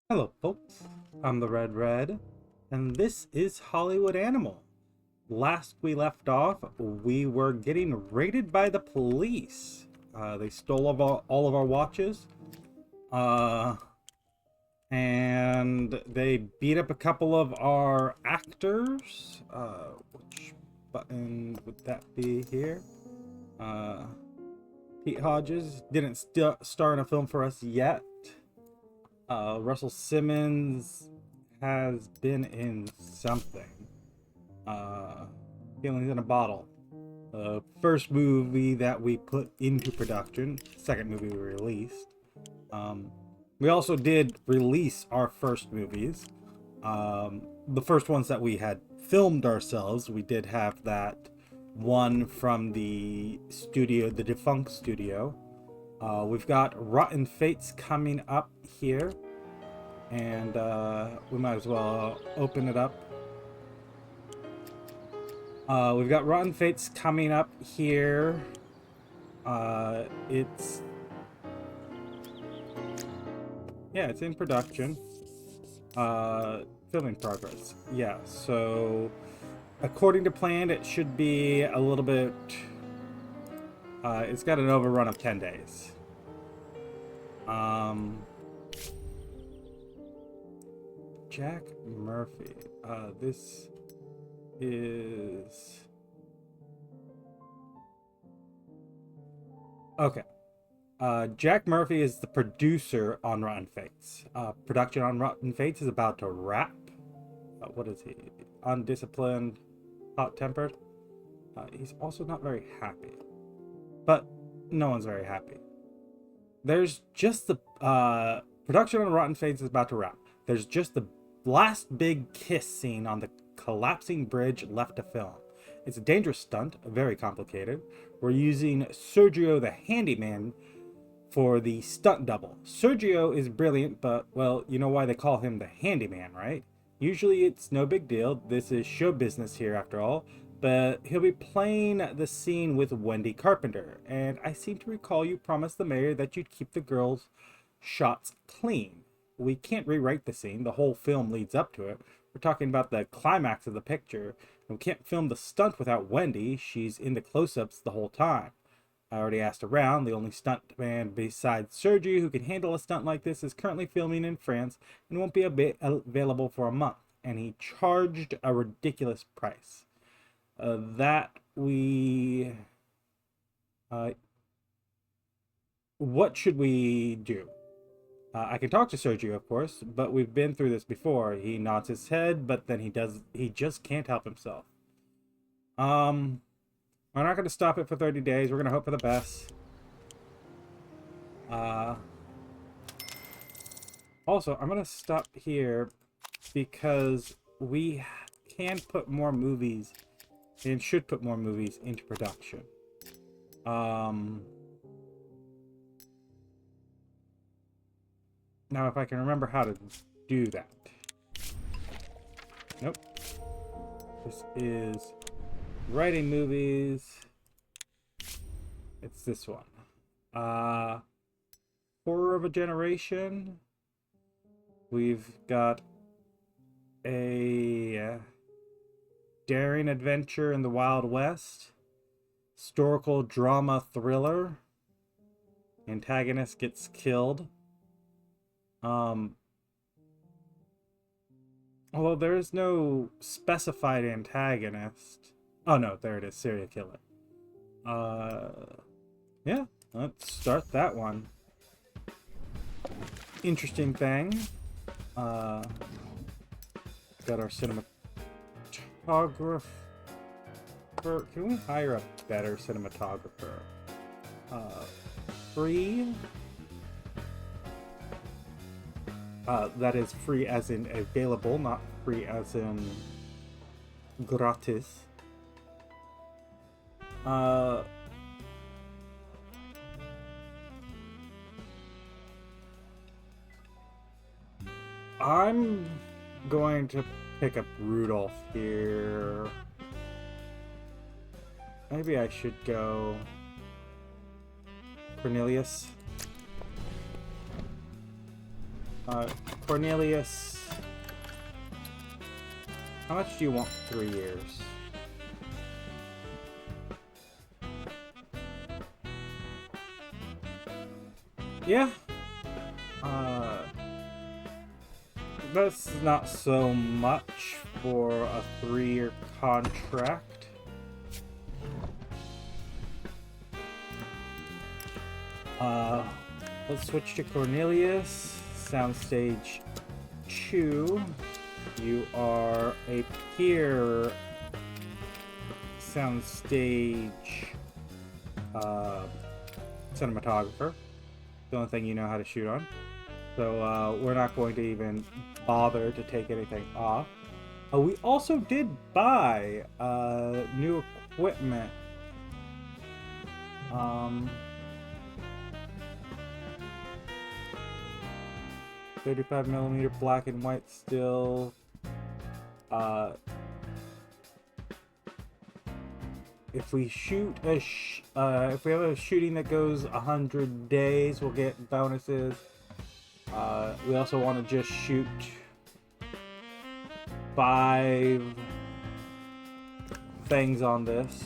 Hello folks, I'm the Red, and this is Hollywood Animal. Last we left off, we were getting raided by the police. They stole all of our watches, and they beat up a couple of our actors. Which button would that be here? Pete Hodges didn't star in a film for us yet. Russell Simmons has been in something. Feelings in a Bottle. First movie that we put into production. Second movie we released. We also did release our first movies. The first ones that we had filmed ourselves. We did have that one from the studio, the defunct studio. We've got Rotten Fates coming up here, and we might as well open it up. We've got Rotten Fates coming up here. It's in production. Filming progress. Yeah, so according to plan, it should be a little bit. It's got an overrun of 10 days. Jack Murphy. This is... Okay. Jack Murphy is the producer on Rotten Fates. Production on Rotten Fates is about to wrap. What is he? Undisciplined, hot-tempered. He's also not very happy. But no one's very happy. There's just the production on Rotten Fates is about to wrap. There's just the last big kiss scene on the collapsing bridge left to film. It's a dangerous stunt, very complicated. We're using Sergio the handyman for the stunt double. Sergio is brilliant, but, well, you know why they call him the handyman, right? Usually it's no big deal. This is show business here after all. But he'll be playing the scene with Wendy Carpenter, and I seem to recall you promised the mayor that you'd keep the girls' shots clean. We can't rewrite the scene, the whole film leads up to it. We're talking about the climax of the picture, and we can't film the stunt without Wendy. She's in the close-ups the whole time. I already asked around. The only stunt man besides Sergio who can handle a stunt like this is currently filming in France and won't be available for a month, and he charged a ridiculous price. What should we do? I can talk to Sergio, of course, but we've been through this before. He nods his head, but then he just can't help himself. We're not going to stop it for 30 days. We're going to hope for the best. Also, I'm going to stop here because we can put more movies and should put more movies into production. Now, if I can remember how to do that. Nope. This is writing movies. It's this one. Horror of a Generation. We've got a daring adventure in the Wild West. Historical drama thriller. Antagonist gets killed. Although there is no specified antagonist. Oh no, there it is, serial killer. Yeah, let's start that one. Interesting thing. Got our cinematographer. Can we hire a better cinematographer? Free. That is free as in available, not free as in gratis. I'm going to pick up Rudolph here. Maybe I should go Cornelius. Cornelius, how much do you want? 3 years. Yeah. That's not so much for a 3-year contract. Let's switch to Cornelius. Soundstage 2. You are a peer soundstage cinematographer. The only thing you know how to shoot on. So we're not going to even bother to take anything off. We also did buy new equipment. 35mm black and white still. If we shoot if we have a shooting that goes 100 days, we'll get bonuses. We also want to just shoot 5 things on this.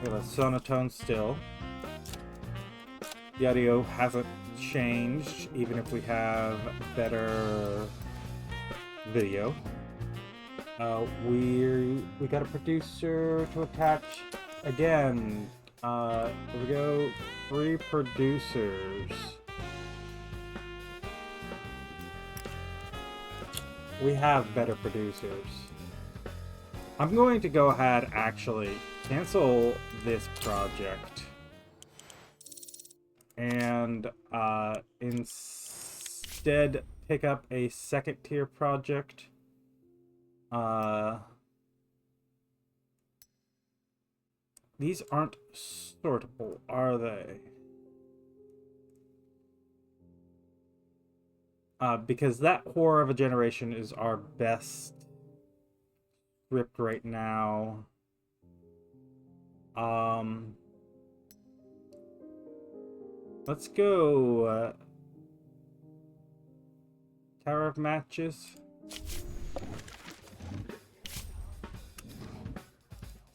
We have a sonotone still. The audio hasn't changed, even if we have better video. We got a producer to attach again. Here we go. 3 producers. We have better producers. I'm going to go ahead actually cancel this project and instead pick up a 2nd tier project. These aren't sortable, are they? Because that Horror of a Generation is our best script right now. Let's go Tower of Matches.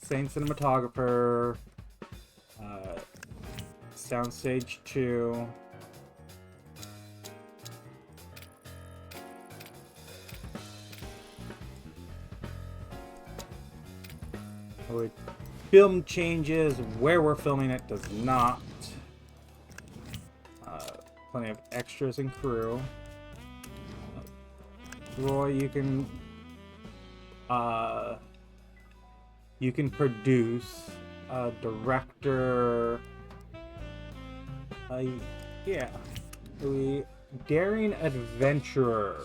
Same cinematographer. Soundstage 2. Film changes. Where we're filming it does not. Plenty of extras and crew. Roy, you can produce. Director. Yeah. Daring Adventurer.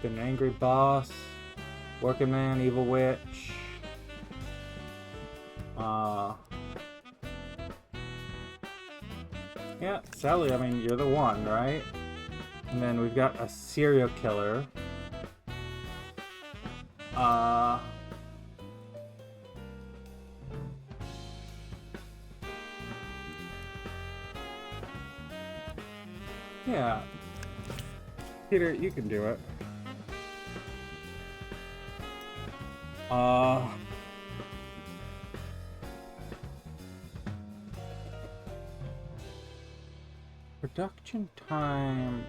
An Angry Boss, Working Man, Evil Witch. Yeah, Sally, I mean, you're the one, right? And then we've got a serial killer. Yeah. Peter, you can do it. Production time.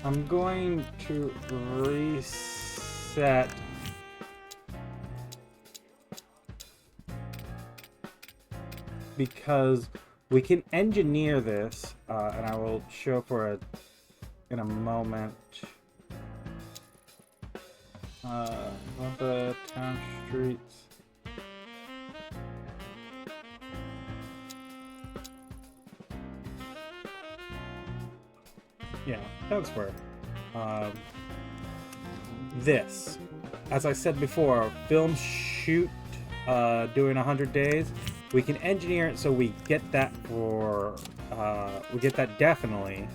I'm going to reset because we can engineer this, and I will show for it in a moment. The town streets. Yeah, town square. This, as I said before, film shoot doing 100 days. We can engineer it so we get that for We get that definitely.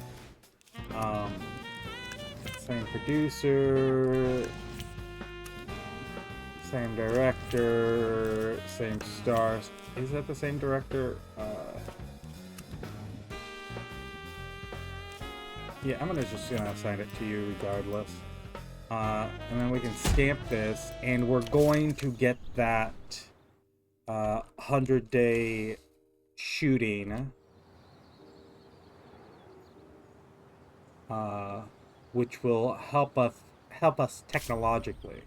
Same producer, same director, same stars. Is that the same director? Yeah, I'm just gonna assign it to you regardless. And then we can stamp this, and we're going to get that 100-day shooting, which will help us technologically.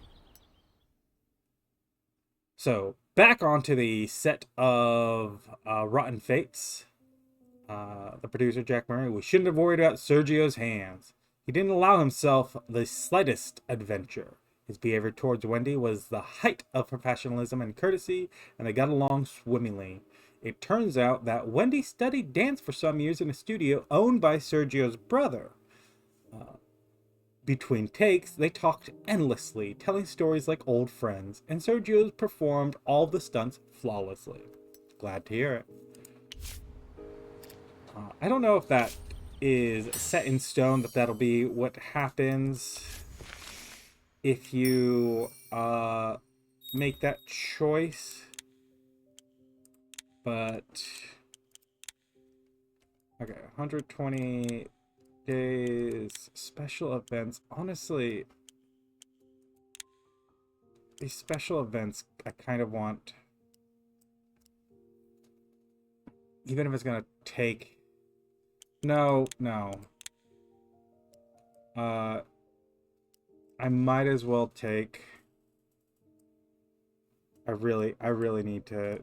So back onto the set of Rotten Fates. The producer, Jack Murray, we shouldn't have worried about Sergio's hands. He didn't allow himself the slightest adventure. His behavior towards Wendy was the height of professionalism and courtesy, and they got along swimmingly. It turns out that Wendy studied dance for some years in a studio owned by Sergio's brother. Between takes, they talked endlessly, telling stories like old friends, and Sergio performed all the stunts flawlessly. Glad to hear it. I don't know if that is set in stone, that that'll be what happens if you make that choice. But okay, 120 days, special events. Honestly, these special events I kind of want, even if it's gonna take. No. I might as well take. I really need to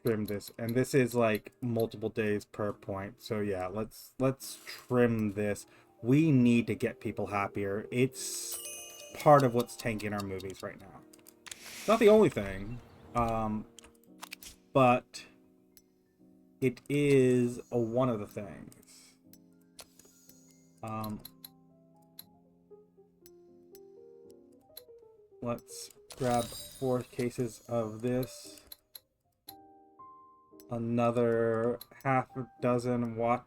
trim this, and this is like multiple days per point. So yeah, let's trim this. We need to get people happier. It's part of what's tanking our movies right now. Not the only thing, but it is one of the things. Let's grab 4 cases of this. Another half dozen watches.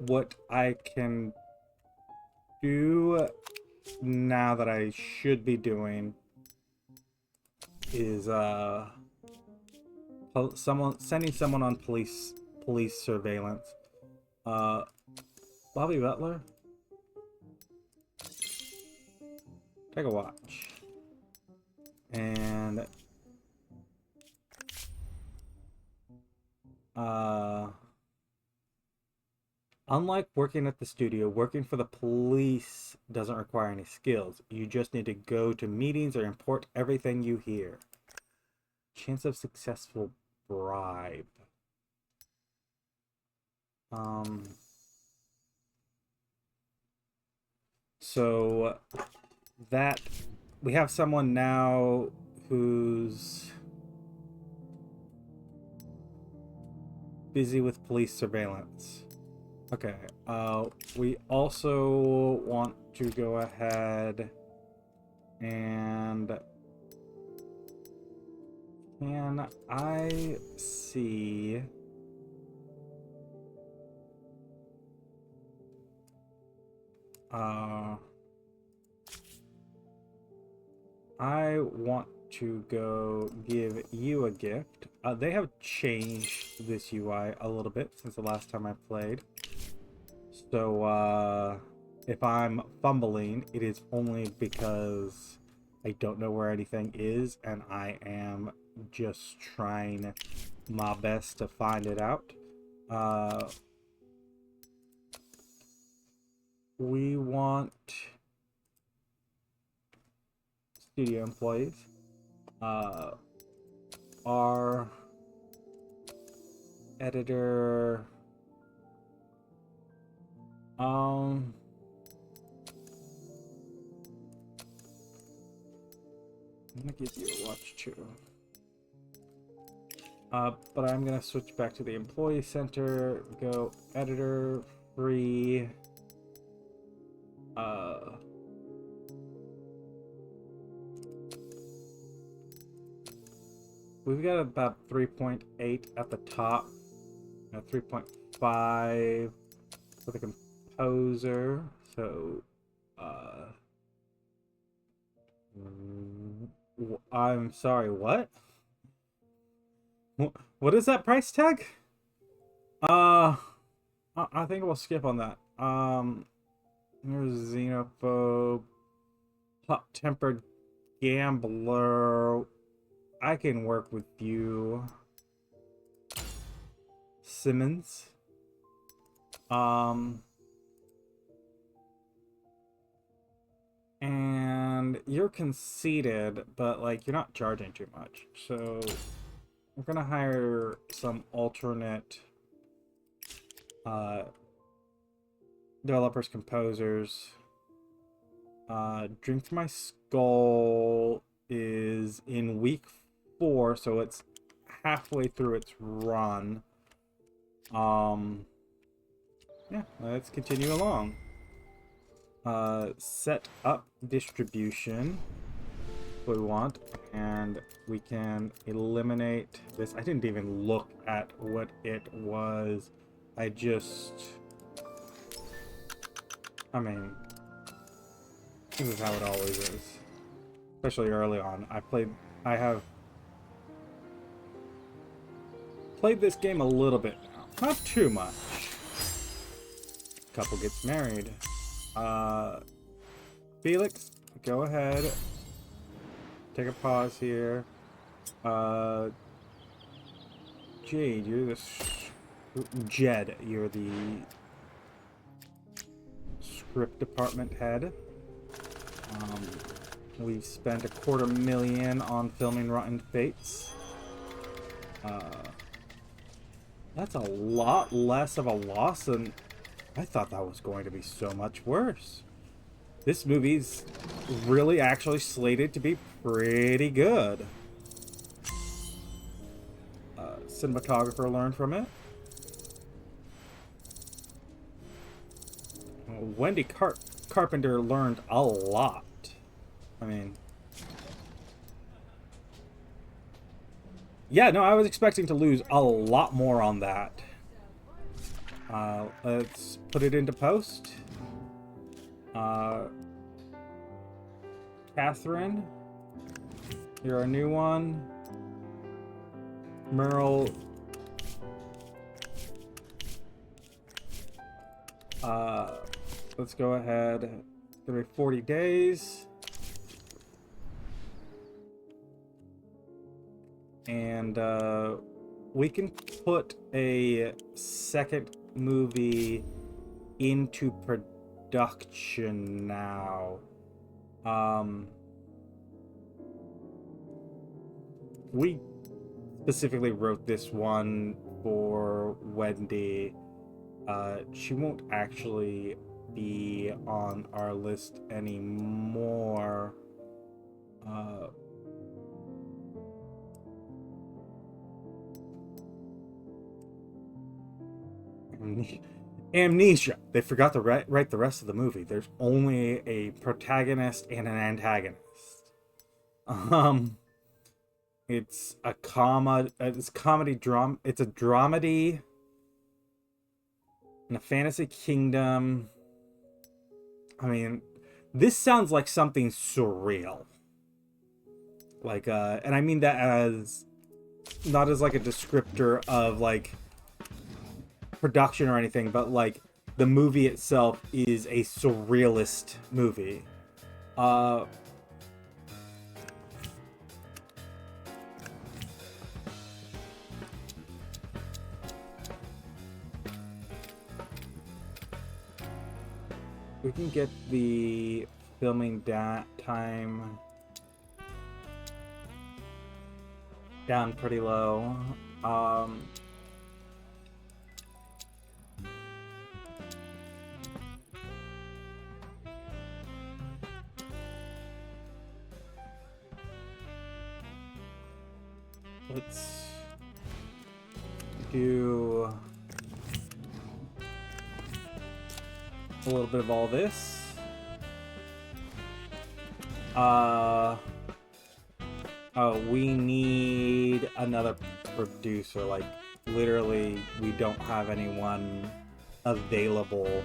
What I can do now that I should be doing is sending someone on police surveillance. Bobby Butler, take a watch. And unlike working at the studio, working for the police doesn't require any skills. You just need to go to meetings or import everything you hear. Chance of successful bribe. So that we have someone now who's busy with police surveillance. Okay, we also want to go ahead and can I see I want to go give you a gift. They have changed this UI a little bit since the last time I played. So, if I'm fumbling, it is only because I don't know where anything is, and I am just trying my best to find it out. We want studio employees. Our editor. I'm gonna give you a watch too. But I'm gonna switch back to the employee center. Go editor free. we've got about 3.8 at the top, 3.5 for the composer. So, I'm sorry, what? What is that price tag? I think we'll skip on that. Here's xenophobe, hot-tempered gambler. I can work with you. Simmons. And you're conceited, but like you're not charging too much. So we're gonna hire some alternate developers, composers. Dream for My Skull is in week 4, so it's halfway through its run. Yeah, let's continue along. Set up distribution we want, and we can eliminate this. I didn't even look at what it was. I mean, this is how it always is, especially early on. I have played this game a little bit now, not too much. Couple gets married. Felix, go ahead. Take a pause here. Jade, you're the Jed, you're the script department head. We've spent $250,000 on filming Rotten Fates. That's a lot less of a loss than I thought that was going to be. So much worse. This movie's really actually slated to be pretty good. Cinematographer learned from it. Wendy Carpenter learned a lot. I mean, yeah, no, I was expecting to lose a lot more on that. Let's put it into post. Catherine, you're a new one. Merle, let's go ahead. It's gonna be 40 days. And we can put a second movie into production now. We specifically wrote this one for Wendy. She won't actually be on our list anymore. Amnesia. They forgot to write the rest of the movie. There's only a protagonist and an antagonist. It's a comedy drama. It's a dramedy in a fantasy kingdom. I mean, this sounds like something surreal. Like, and I mean that as not as like a descriptor of like production or anything, but like the movie itself is a surrealist movie. We can get the filming time down pretty low. Let's do a little bit of all this. Oh, we need another producer. Like, literally, we don't have anyone available.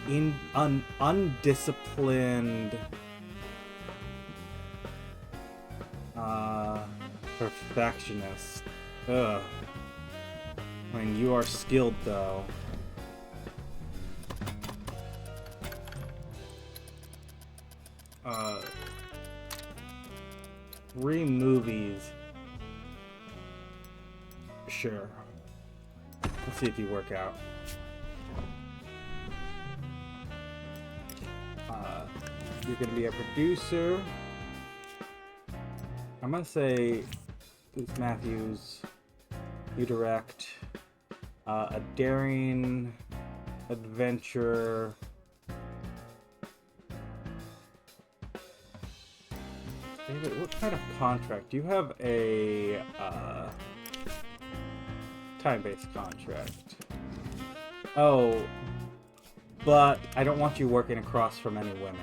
You're undisciplined perfectionist. Ugh. I mean, you are skilled though. Three movies. Sure. Let's see if you work out. You're gonna be a producer. I'm gonna say Bruce Matthews. You direct a daring adventure. David, what kind of contract? Do you have a time-based contract? Oh, but I don't want you working across from any women.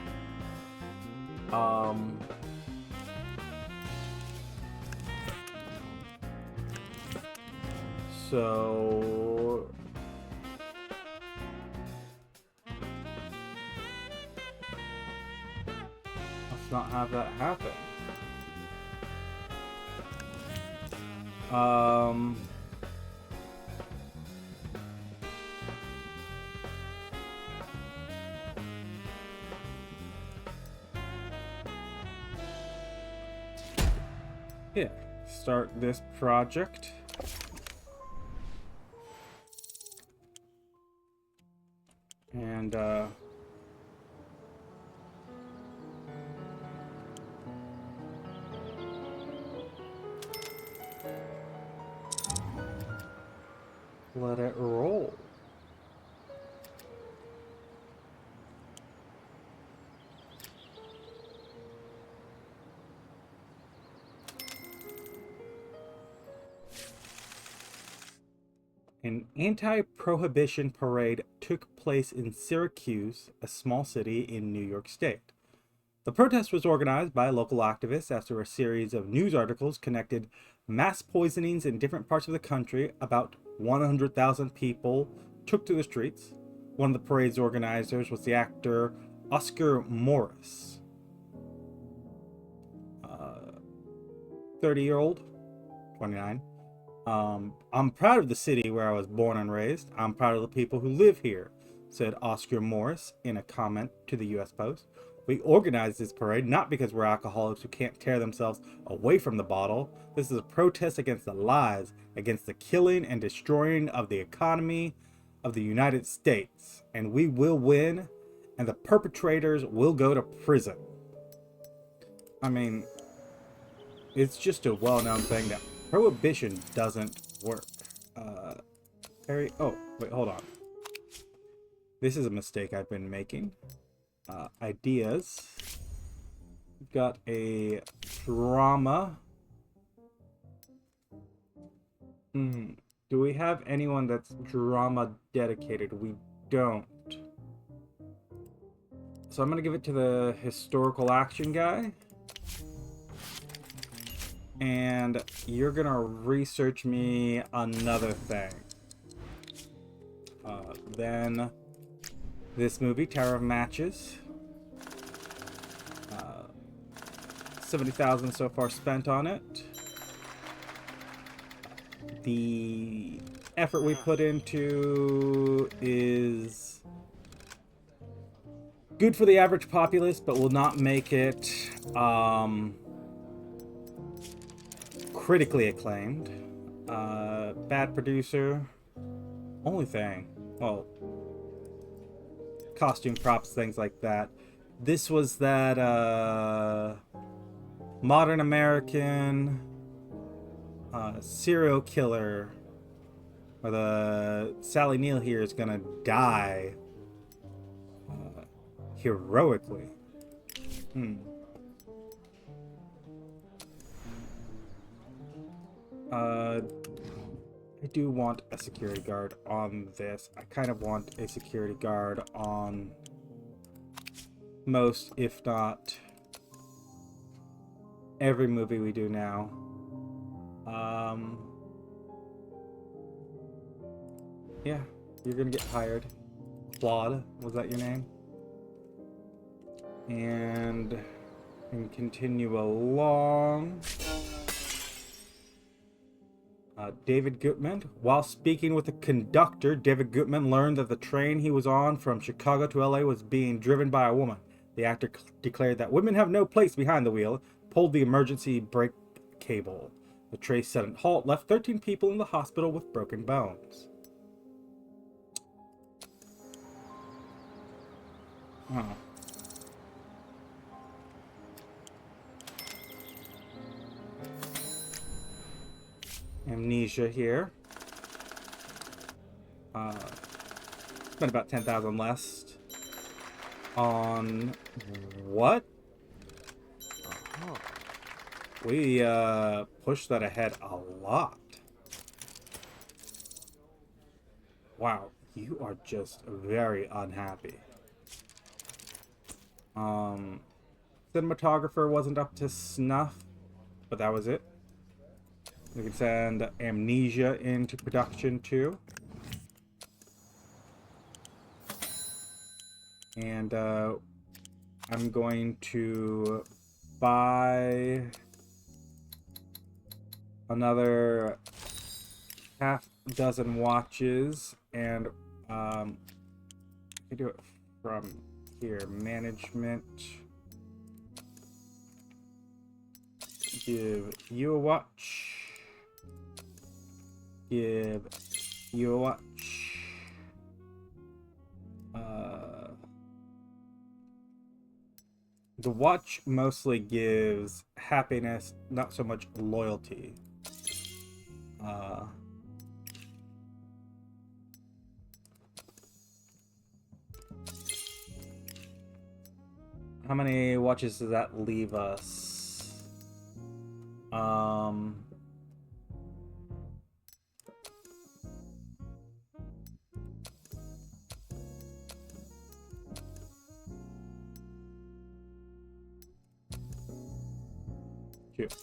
So let's not have that happen. Yeah, start this project. And let it roll. An anti-prohibition parade took place in Syracuse, a small city in New York State. The protest was organized by local activists after a series of news articles connected mass poisonings in different parts of the country. About 100,000 people took to the streets. One of the parade's organizers was the actor Oscar Morris. 30-year-old, 29. I'm proud of the city where I was born and raised. I'm proud of the people who live here, said Oscar Morris in a comment to the U.S. Post. We organized this parade not because we're alcoholics who can't tear themselves away from the bottle. This is a protest against the lies, against the killing and destroying of the economy of the United States. And we will win, and the perpetrators will go to prison. I mean, it's just a well-known thing that prohibition doesn't work. Harry, oh, wait, hold on. This is a mistake I've been making. Ideas. We've got a drama. Do we have anyone that's drama dedicated? We don't. So I'm gonna give it to the historical action guy. And you're gonna research me another thing. Then this movie, Tower of Matches. 70,000 so far spent on it. The effort we put into is good for the average populace, but will not make it critically acclaimed. Bad producer. Only thing. Well, costume props, things like that. This was that modern American serial killer, or the Sally Neal here is gonna die heroically. I do want a security guard on this. I kind of want a security guard on most, if not every movie we do now. Yeah, you're gonna get hired. Claude, was that your name? And continue along. David Gutman. While speaking with the conductor, David Gutman learned that the train he was on from Chicago to LA was being driven by a woman. The actor declared that women have no place behind the wheel, pulled the emergency brake cable. The train sudden halt left 13 people in the hospital with broken bones. Huh. Amnesia here. Spent about 10,000 less on what? We pushed that ahead a lot. Wow, you are just very unhappy. Cinematographer wasn't up to snuff, but that was it. We can send Amnesia into production too. And I'm going to buy another half dozen watches, and I do it from here. Management. Give you a watch. Give you a watch. The watch mostly gives happiness, not so much loyalty. How many watches does that leave us? Cute.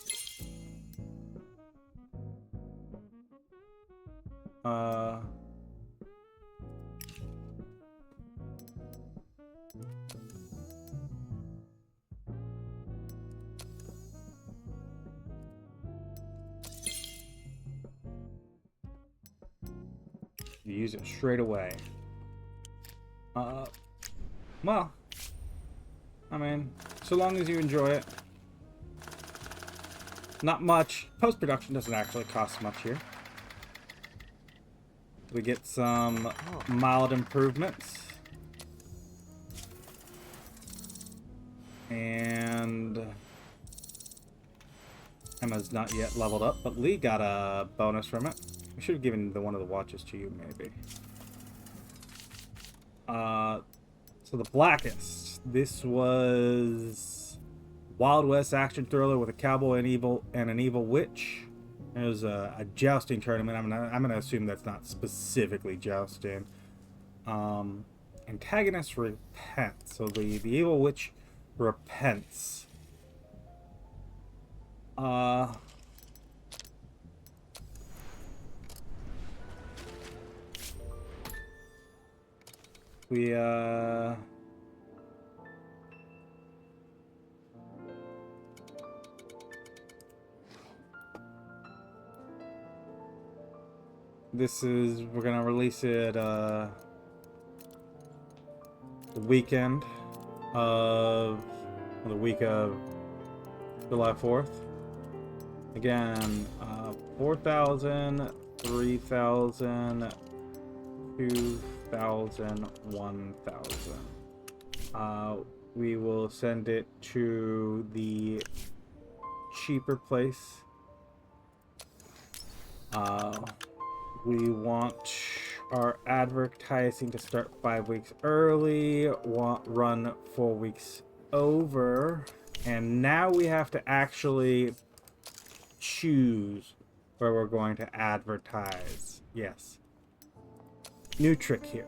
Use it straight away. Well, I mean, so long as you enjoy it. Not much. Post-production doesn't actually cost much here. We get some mild improvements. And Emma's not yet leveled up, but Lee got a bonus from it. We should have given one of the watches to you, maybe. So the Blackest. This was Wild West action thriller with a cowboy and an evil witch. It was a jousting tournament. I'm gonna assume that's not specifically jousting. Antagonist repents. So the evil witch repents. We're gonna release it the weekend of the week of July 4th. Again, 4,000, 3,000, 2,000, 1,000. We will send it to the cheaper place. We want our advertising to start 5 weeks early, run 4 weeks over, and now we have to actually choose where we're going to advertise. Yes. New trick here.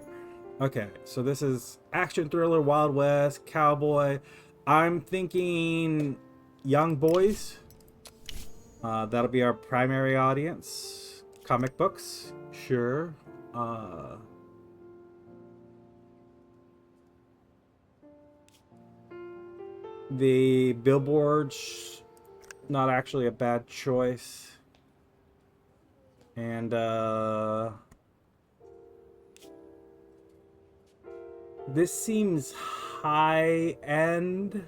Okay, so this is action thriller, Wild West, cowboy. I'm thinking young boys. That'll be our primary audience. Comic books, sure. The billboards, not actually a bad choice. And this seems high end.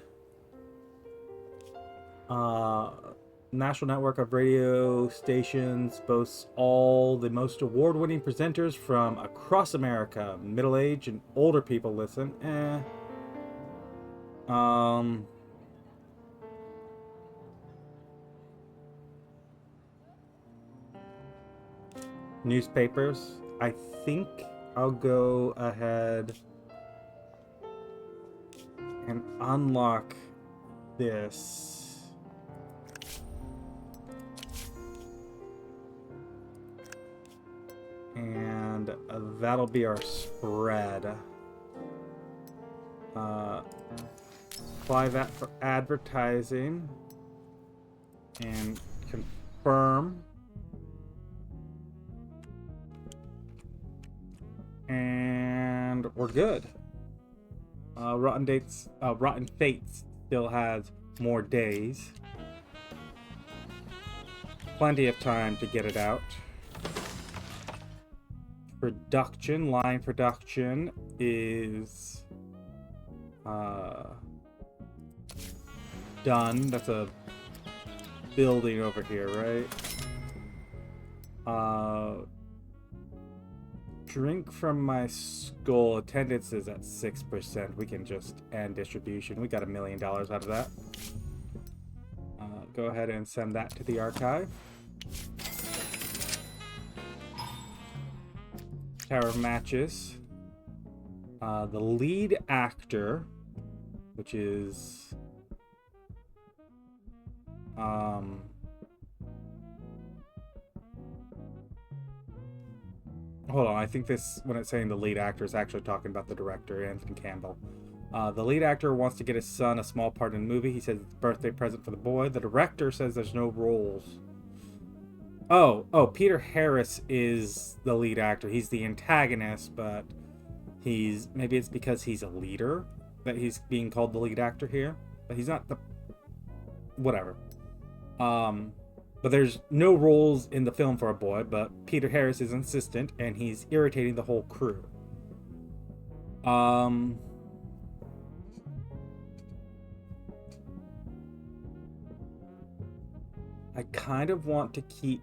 National network of radio stations boasts all the most award-winning presenters from across America. Middle-aged and older people listen. Newspapers. I think I'll go ahead and unlock this. And that'll be our spread. Apply that for advertising. And confirm. And we're good. Rotten Fates still has more days. Plenty of time to get it out. Line production is done. That's a building over here, right? Drink from my skull. Attendance is at 6%. We can just end distribution. We got $1 million out of that. Go ahead and send that to the archive. Tower of Matches. The lead actor, which is hold on, I think this, when it's saying the lead actor, is actually talking about the director, Anthony Campbell. The lead actor wants to get his son a small part in the movie. He says it's a birthday present for the boy. The director says there's no roles. Oh, Peter Harris is the lead actor. He's the antagonist, but maybe it's because he's a leader that he's being called the lead actor here. But he's not the... whatever. But there's no roles in the film for a boy, but Peter Harris is insistent, and he's irritating the whole crew. I kind of want to keep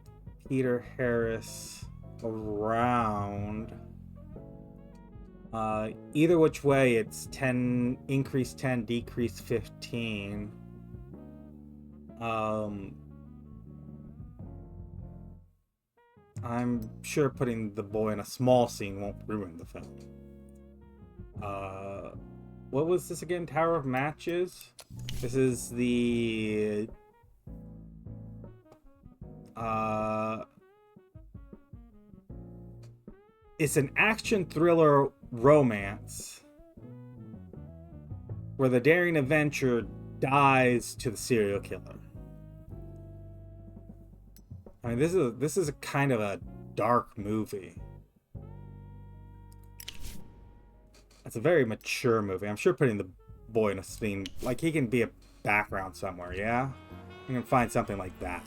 Peter Harris around. Either which way, it's 10, increase 10, decrease 15. I'm sure putting the boy in a small scene won't ruin the film. What was this again? Tower of Matches? This is the... it's an action thriller romance where the daring adventurer dies to the serial killer. I mean, this is a kind of a dark movie. It's a very mature movie. I'm sure putting the boy in a scene, like, he can be a background somewhere, yeah? You can find something like that.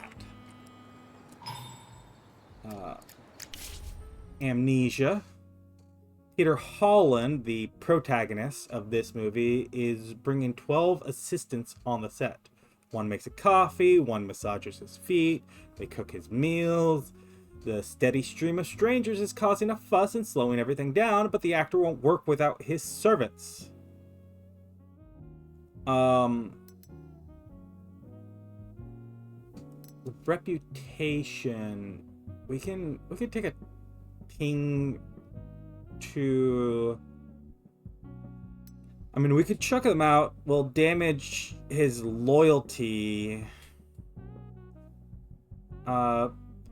Amnesia. Peter Holland, the protagonist of this movie, is bringing 12 assistants on the set. One makes a coffee, one massages his feet, they cook his meals. The steady stream of strangers is causing a fuss and slowing everything down, but the actor won't work without his servants. Reputation. We can take a ping to... I mean, we could chuck them out. We'll damage his loyalty.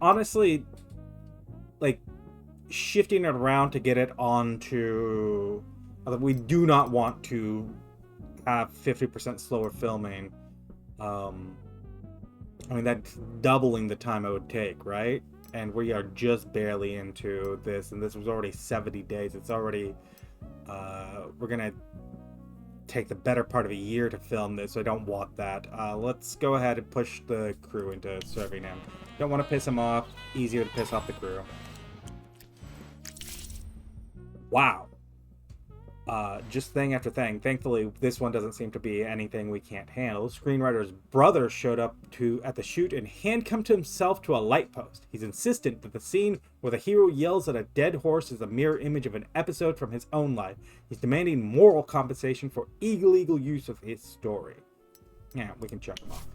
honestly, like, shifting it around to get it onto... We do not want to have 50% slower filming. I mean, that's doubling the time it would take, right? And we are just barely into this, and this was already 70 days. It's already... we're gonna take the better part of a year to film this, so I don't want that. Let's go ahead and push the crew into serving him. Don't want to piss him off. Easier to piss off the crew. Wow. Just thing after thing. Thankfully, this one doesn't seem to be anything we can't handle. The screenwriter's brother showed up at the shoot and handcuffed himself to a light post. He's insistent that the scene where the hero yells at a dead horse is a mirror image of an episode from his own life. He's demanding moral compensation for illegal use of his story. Yeah, we can check him off.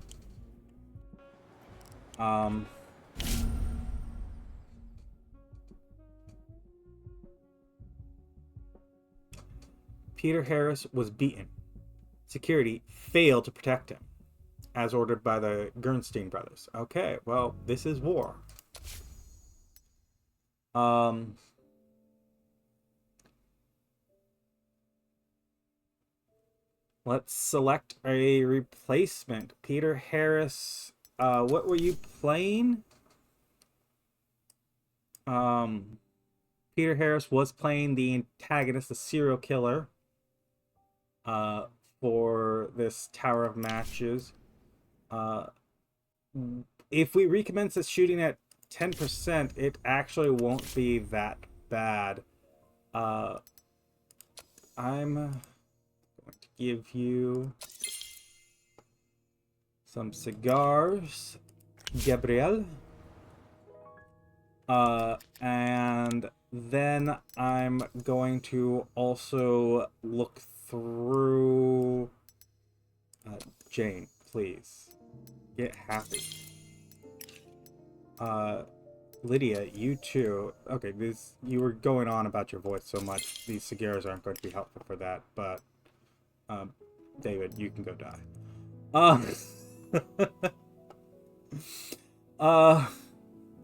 Peter Harris was beaten. Security failed to protect him, as ordered by the Gernstein brothers. Okay, well, this is war. Let's select a replacement. Peter Harris, what were you playing? Peter Harris was playing the antagonist, the serial killer, for this Tower of Matches. If we recommence this shooting at 10%, it actually won't be that bad. I'm going to give you some cigars, Gabriel. And then I'm going to also look through... Jane, please. Get happy. Lydia, you too. Okay, you were going on about your voice so much. These cigars aren't going to be helpful for that, but... David, you can go die.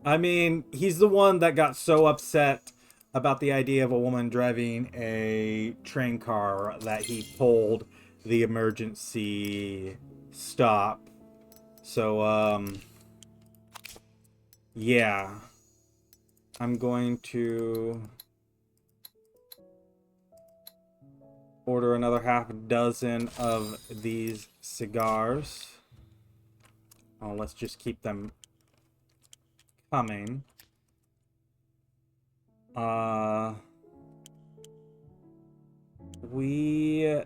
I mean, he's the one that got so upset about the idea of a woman driving a train car that he pulled the emergency stop. So, yeah. I'm going to order another half dozen of these cigars. Oh, let's just keep them coming. We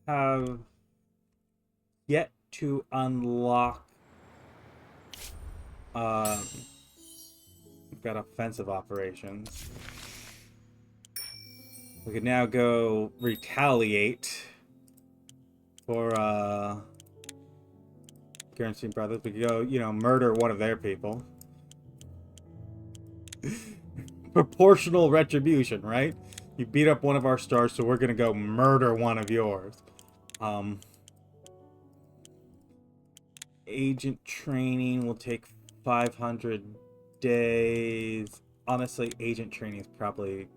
have yet to unlock we've got offensive operations. We could now go retaliate for Gernstein brothers. We could go, murder one of their people. Proportional retribution, right? You beat up one of our stars, so we're gonna go murder one of yours. Agent training will take 500 days. Honestly, agent training is probably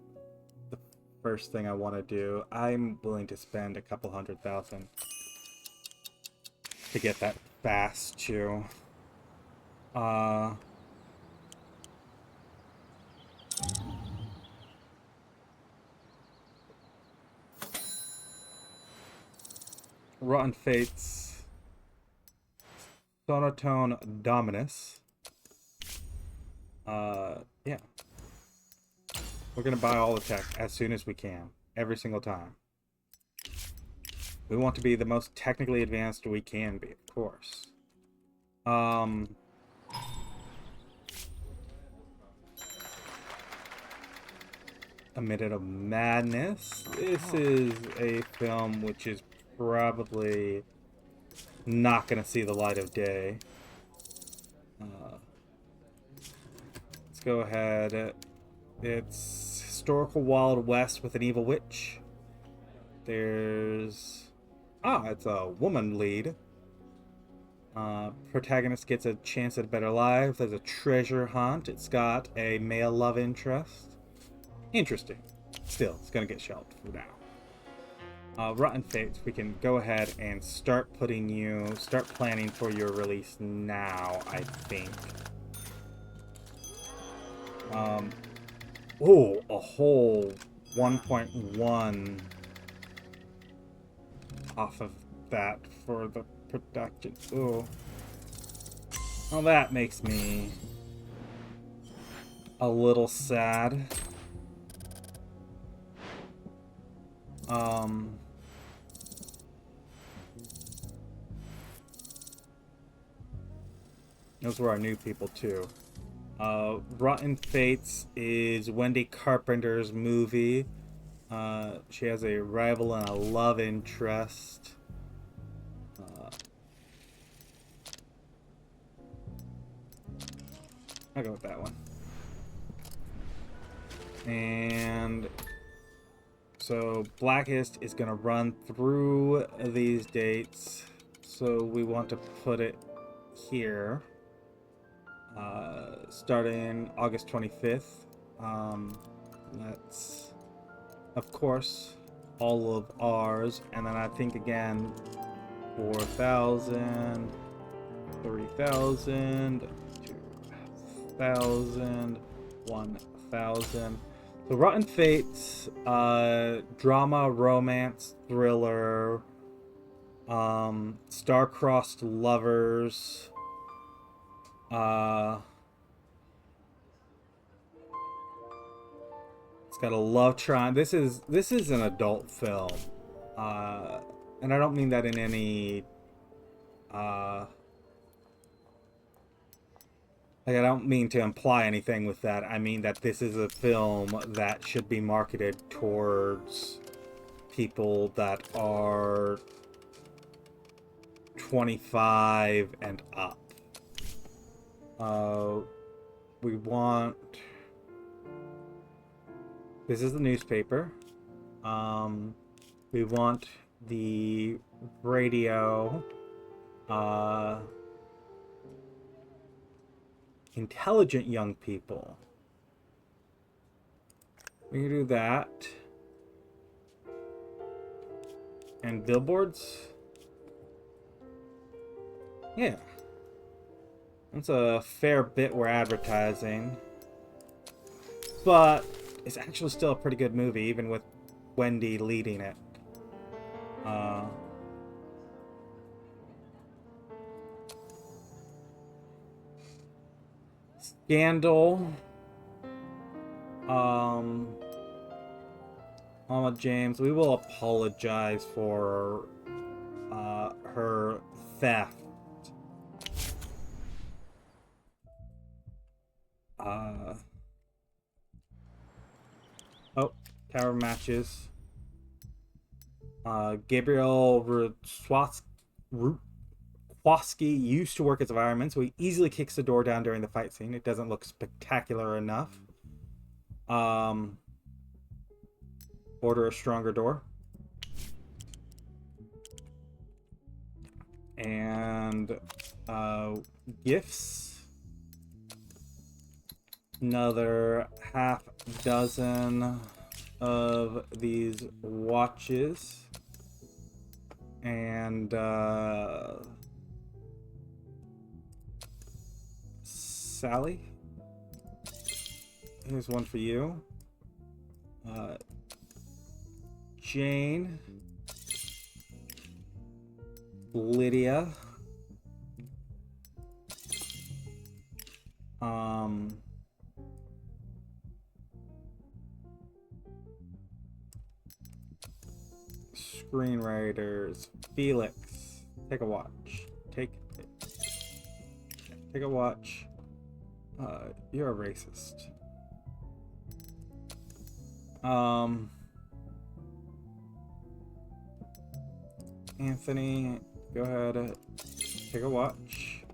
the first thing I want to do. I'm willing to spend a couple $100,000 to get that fast too. Rotten Fates, Sonotone Dominus. Yeah. We're gonna buy all the tech as soon as we can, every single time. We want to be the most technically advanced we can be, of course. A Minute of Madness. This is a film which is probably not going to see the light of day. Let's go ahead. It's historical Wild West with an evil witch. There's... it's a woman lead. Protagonist gets a chance at a better life. There's a treasure hunt. It's got a male love interest. Interesting. Still, it's gonna get shelved for now. Rotten Fates, we can go ahead and start planning for your release now, I think. Oh, a whole 1.1 off of that for the production. Oh, well, that makes me a little sad. Those were our new people too. Rotten Fates is Wendy Carpenter's movie. She has a rival and a love interest. I'll go with that one. And so Blackest is going to run through these dates. So we want to put it here. Starting August 25th. That's, of course, all of ours. And then I think again, 4,000, 3,000, 2,000, 1,000. So Rotten Fates, drama, romance, thriller, star-crossed lovers, it's got a love triangle. This is an adult film, and I don't mean that in any like, I don't mean to imply anything with that. I mean that this is a film that should be marketed towards people that are 25 and up. We want... This is the newspaper. We want the radio. Intelligent young people. We can do that. And billboards? Yeah. That's a fair bit we're advertising. But it's actually still a pretty good movie, even with Wendy leading it. Scandal. Mama James, we will apologize for her theft. Oh, tower matches. Gabriel Rutskowski used to work as a fireman, so he easily kicks the door down during the fight scene. It doesn't look spectacular enough. Order a stronger door. And gifts. Another half dozen of these watches. And Sally, here's one for you. Jane, Lydia, screenwriters, Felix, take a watch. Take a watch. You're a racist. Anthony, go ahead. Take a watch.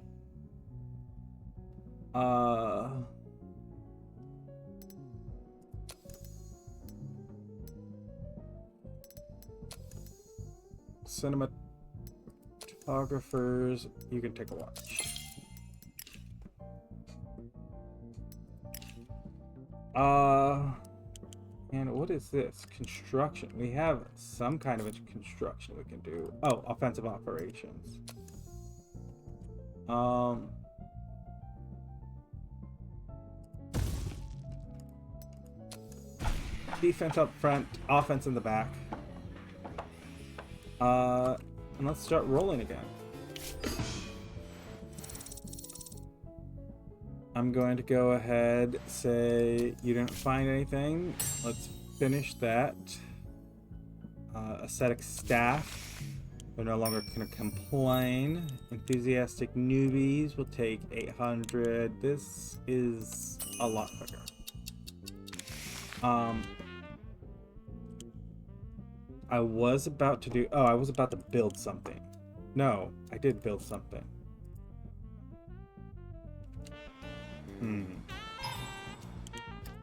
Photographers, you can take a watch. And what is this? Construction. We have some kind of a construction we can do. Oh, offensive operations. Defense up front, offense in the back. And let's start rolling again. I'm going to go ahead, say you didn't find anything. Let's finish that. Ascetic staff. They're no longer going to complain. Enthusiastic newbies will take 800. This is a lot quicker. I was about to do... Oh, I was about to build something. No, I did build something.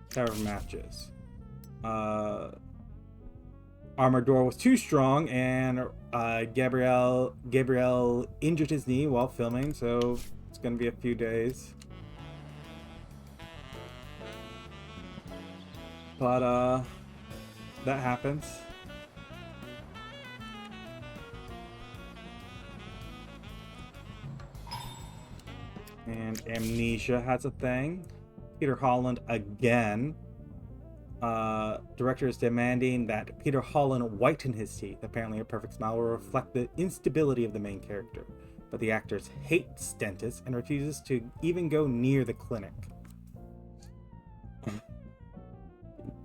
Tower of Matches. Armor door was too strong, and Gabriel injured his knee while filming, so it's gonna be a few days. But that happens. And Amnesia has a thing. Peter Holland again. Director is demanding that Peter Holland whiten his teeth. Apparently a perfect smile will reflect the instability of the main character. But the actors hate dentists and refuses to even go near the clinic.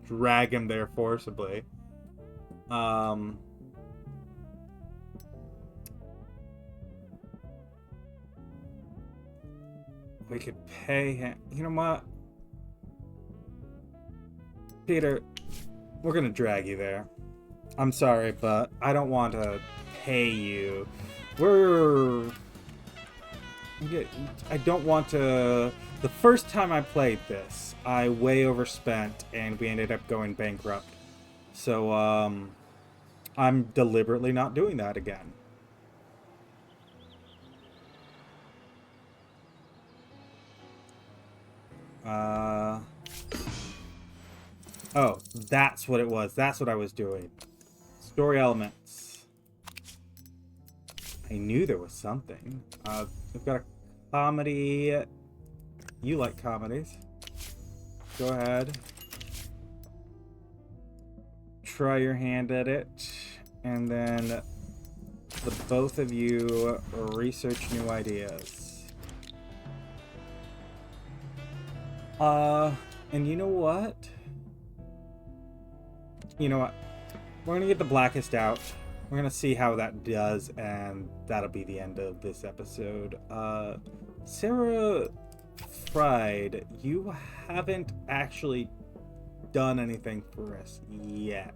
Drag him there forcibly. We could pay him. You know what? Peter, we're gonna drag you there. I'm sorry, but I don't want to pay you. I don't want to... The first time I played this, I way overspent and we ended up going bankrupt. So, I'm deliberately not doing that again. Oh, that's what it was. That's what I was doing. Story elements. I knew there was something. We've got a comedy. You like comedies. Go ahead. Try your hand at it. And then the both of you research new ideas. And you know what? You know what? We're gonna get the Blackest out. We're gonna see how that does, and that'll be the end of this episode. Sarah Fried, you haven't actually done anything for us yet.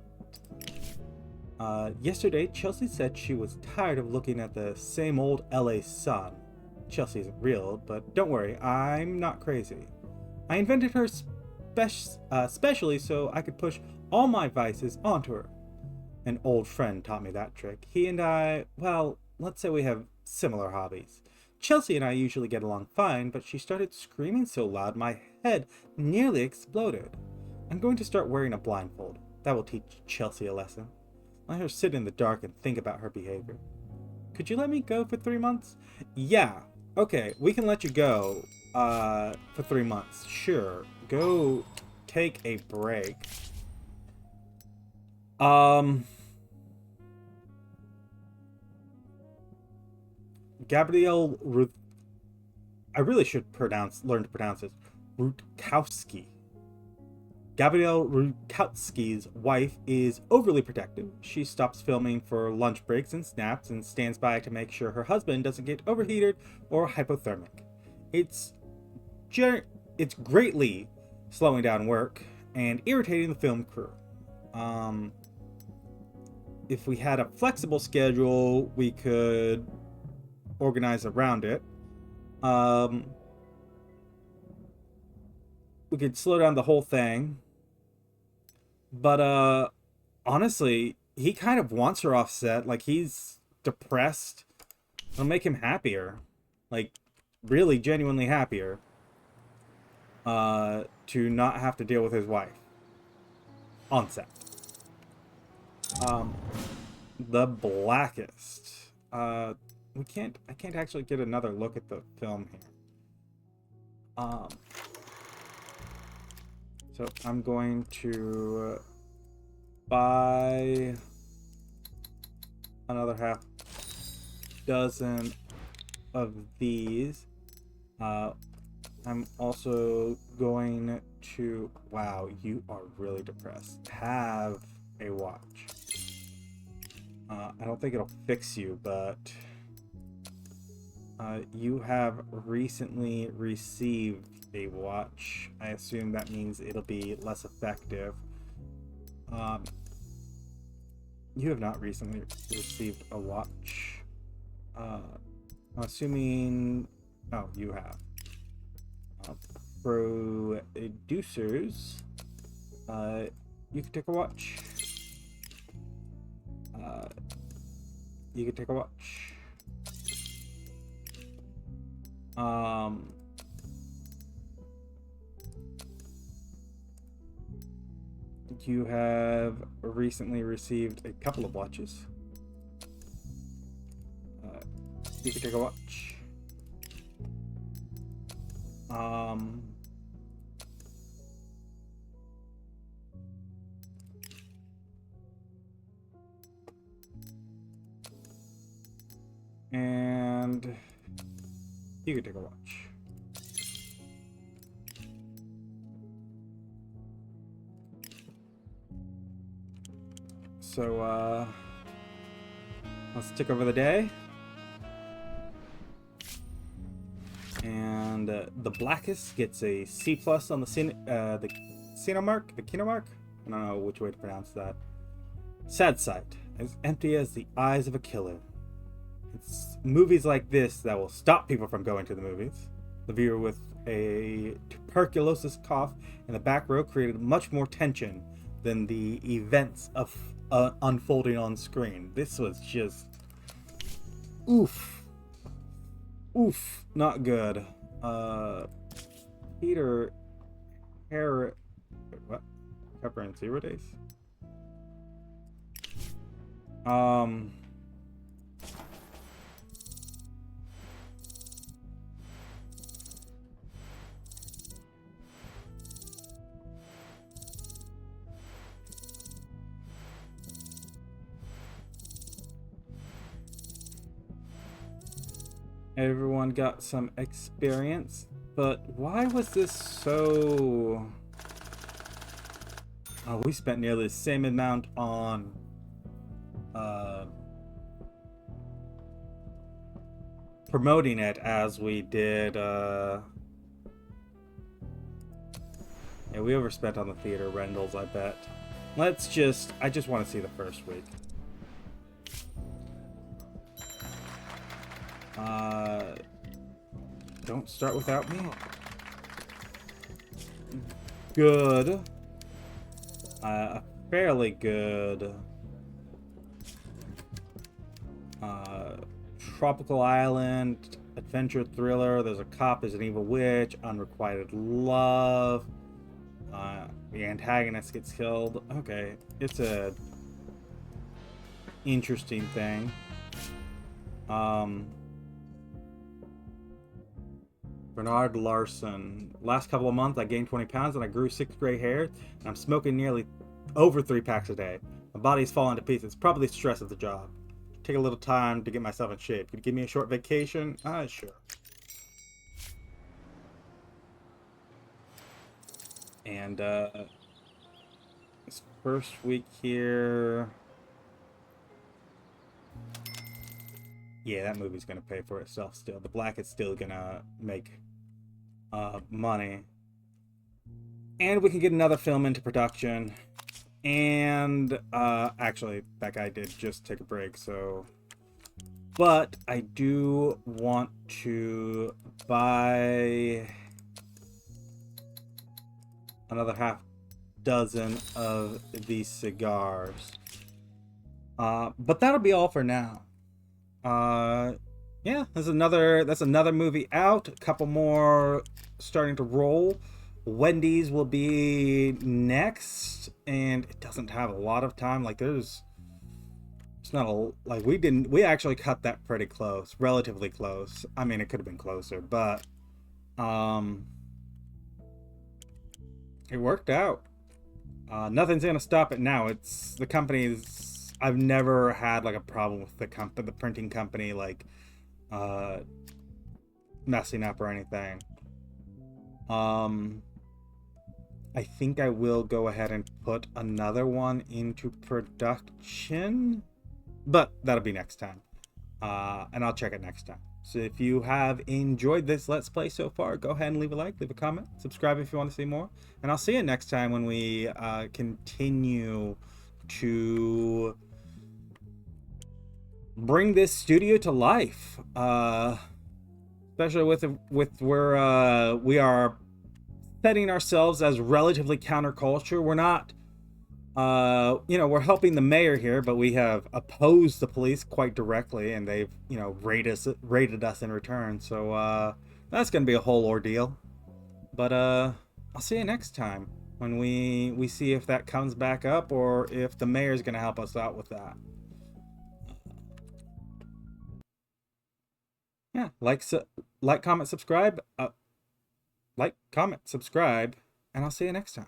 Yesterday, Chelsea said she was tired of looking at the same old LA sun. Chelsea isn't real, but don't worry, I'm not crazy. I invented her specially so I could push all my vices onto her. An old friend taught me that trick. He and I, well, let's say we have similar hobbies. Chelsea and I usually get along fine, but she started screaming so loud my head nearly exploded. I'm going to start wearing a blindfold. That will teach Chelsea a lesson. Let her sit in the dark and think about her behavior. Could you let me go for 3 months? Yeah, okay, we can let you go for 3 months. Sure, go take a break. Gabrielle Ruth. I really should learn to pronounce this. Rutkowski. Gabrielle Rutkowski's wife is overly protective. She stops filming for lunch breaks and snaps and stands by to make sure her husband doesn't get overheated or hypothermic. It's greatly slowing down work and irritating the film crew. If we had a flexible schedule, we could organize around it. We could slow down the whole thing. But honestly, he kind of wants her off set. Like, he's depressed It'll make him happier. Like, really genuinely happier. To not have to deal with his wife. On set. The Blackest. I can't actually get another look at the film here. So I'm going to buy another half dozen of these. I'm also going to, wow, you are really depressed. Have a watch. I don't think it'll fix you, but you have recently received a watch. I assume that means it'll be less effective. You have not recently received a watch. I'm assuming... Oh, you have. Producers. You can take a watch. You can take a watch. You have recently received a couple of watches. You can take a watch. And you can take a watch. So, let's tick over the day. And the Blackest gets a C+ on the Kino mark. I don't know which way to pronounce that. Sad sight, as empty as the eyes of a killer. It's movies like this that will stop people from going to the movies. The viewer with a tuberculosis cough in the back row created much more tension than the events of unfolding on screen. This was just oof, not good. Peter Harris, what? Pepper and Zero Days. Everyone got some experience, but why was this so... Oh, we spent nearly the same amount on promoting it as we did yeah, we overspent on the theater rentals, I bet. I just want to see the first week. Don't start without me. Good. A fairly good tropical island adventure thriller. There's a cop, there's an evil witch, unrequited love. The antagonist gets killed. Okay, it's a interesting thing. Bernard Larson. Last couple of months, I gained 20 pounds and I grew 6 gray hairs. And I'm smoking nearly over 3 packs a day. My body's falling to pieces. Probably stress of the job. Take a little time to get myself in shape. Could you give me a short vacation? Sure. And this first week here... Yeah, that movie's gonna pay for itself still. The Blackest still gonna make money. And we can get another film into production. And actually, that guy did just take a break, so... But I do want to buy another half dozen of these cigars. But that'll be all for now. yeah, that's another movie out. A couple more starting to roll. Wendy's will be next, and it doesn't have a lot of time. Like it's not a like we actually cut that pretty close, relatively close. I mean, it could have been closer, but um, it worked out. Nothing's gonna stop it now. It's the company's. I've never had like a problem with the printing company, like uh messing up or anything. Um, I think I will go ahead and put another one into production, but that'll be next time. And I'll check it next time. So if you have enjoyed this Let's Play so far, go ahead and leave a like, leave a comment, subscribe if you want to see more, and I'll see you next time when we continue to bring this studio to life. Especially with where we are setting ourselves as relatively counterculture. We're not, we're helping the mayor here, but we have opposed the police quite directly, and they've, raided us in return. So that's gonna be a whole ordeal. But I'll see you next time when we see if that comes back up or if the mayor's gonna help us out with that. Yeah, like, comment, subscribe. Like, comment, subscribe, and I'll see you next time.